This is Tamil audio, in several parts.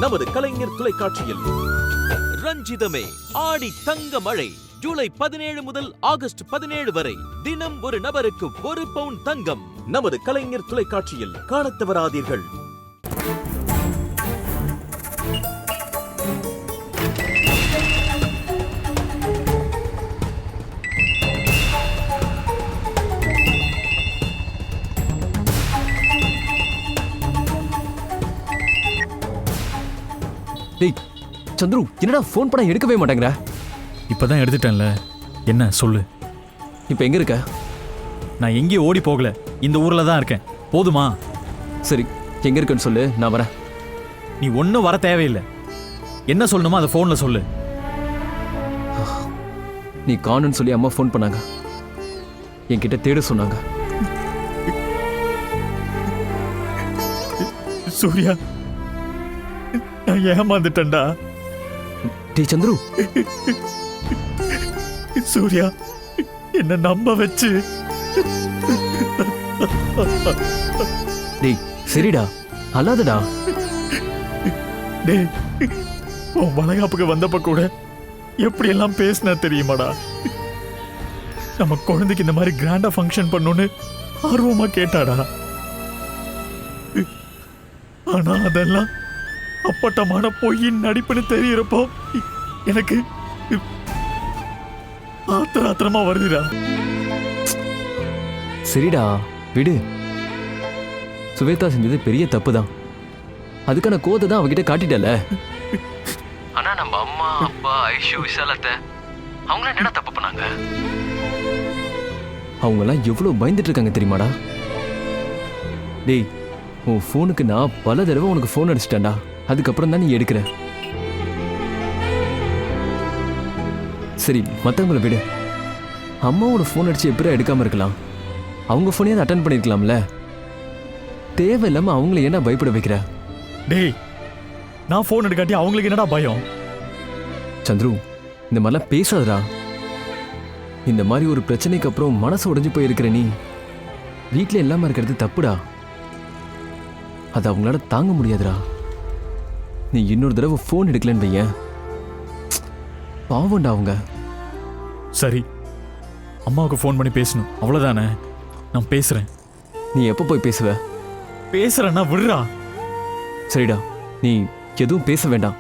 நமது கலைஞர் தொலைக்காட்சியில். ரஞ்சிதமே ஆடி தங்க மழை ஜூலை 17 முதல் ஆகஸ்ட் 17 வரை தினம் ஒரு நபருக்கு 1 பவுன் தங்கம். நமது கலைஞர் தொலைக்காட்சியில் காணத் தவறாதீர்கள். டேய் சந்துரு, என்னடா ஃபோன் பண்ண எடுக்கவே மாட்டேங்கிற? இப்பதான் எடுத்துட்டேன்ல, என்ன சொல்லு. இப்போ எங்க இருக்க? நான் எங்கேயும் ஓடி போகல, இந்த ஊர்ல தான் இருக்கேன். போதுமா? சரி, எங்க இருக்குன்னு சொல்லு, நான் வரேன். நீ ஒன்றும் வர தேவையில்லை. என்ன சொல்லணுமோ அதை ஃபோனில் சொல்லு. நீ காணுன்னு சொல்லி அம்மா ஃபோன் பண்ணாங்க, என்கிட்ட தேட சொன்னாங்க. சூர்யா, நான் ஏமாந்துட்டேன்டா. டேய் சந்துரு, சூர்யா என்ன நம்ப வச்சு. டேய் சரிடா, அல்லாதடா. டேய், உன் வளைகாப்புக்கு வந்தப்ப கூட எப்படி எல்லாம் பேசினா தெரியுமாடா? நம்ம குழந்தைக்கு இந்த மாதிரி கிராண்டா ஃபங்க்ஷன் பண்ணணும்னு ஆர்வமா கேட்டாடா. ஆனா அதெல்லாம் அப்பட்டமான பொய்யின் நடிப்புன்னு தெரியறப்போ எனக்கு ஆத்திரமா வருதுடா. சரிடா விடு. சுவேதா செஞ்சது பெரிய தப்பு தான். அதுக்கான கோதை தான் அவகிட்ட காட்டிட்டல. ஆனா நம்ம அம்மா அப்பா ஐஷு விசாலத்தை அவங்க என்ன தப்பு பண்ணாங்க? அவங்க எல்லாம் எவ்வளவு பயந்துட்டு இருக்காங்க தெரியுமாடா? டேய், உன் ஃபோனுக்கு நான் பல தடவை உனக்கு ஃபோன் அடிச்சிட்டேன்டா. அதுக்கப்புறம் தான் நீ எடுக்கிற. சரி, மற்றவங்களை விடு. அம்மாவோட ஃபோன் அடிச்சு எப்படியா எடுக்காம இருக்கலாம்? அவங்க ஃபோனையாவது அட்டன் பண்ணிருக்கலாம்ல. தேவையில்லாம அவங்கள என்ன பயப்பட வைக்கிற? டேய், நான் ஃபோன் எடுக்காட்டி அவங்களுக்கு என்னடா பயம்? சந்துரு, இந்த மாதிரிலாம் பேசாதடா. இந்த மாதிரி ஒரு பிரச்சனைக்கு அப்புறம் மனசு உடைஞ்சு போயிருக்கிற நீ வீட்டில் இல்லாம இருக்கிறது தப்புடா. அது அவங்களால தாங்க முடியாதுடா. நீ இன்னொரு தடவை ஃபோன் எடுக்கலன்னு வையேன், பாவம்டா அவங்க. சரி, அம்மாவுக்கு ஃபோன் பண்ணி பேசணும், அவ்வளவுதானே? நான் பேசுறேன். நீ எப்போ போய் பேசுவ? பேசுறேன்னா விடுறா. சரிடா, நீ எதுவும் பேச வேண்டாம்.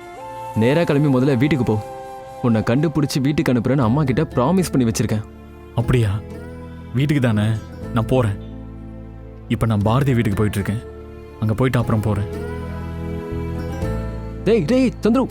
நேரா கிளம்பி முதல்ல வீட்டுக்கு போ. உன்னை கண்டுபிடிச்சி வீட்டுக்கு அனுப்புறேன்னு அம்மா கிட்ட ப்ராமிஸ் பண்ணி வச்சிருக்கேன். அப்படியா? வீட்டுக்கு தானே, நான் போறேன். இப்போ நான் பாரதி வீட்டுக்கு போயிட்டு இருக்கேன். அங்க போயிட்டு அப்புறம் போறேன். டேய் டேய் சந்துரு,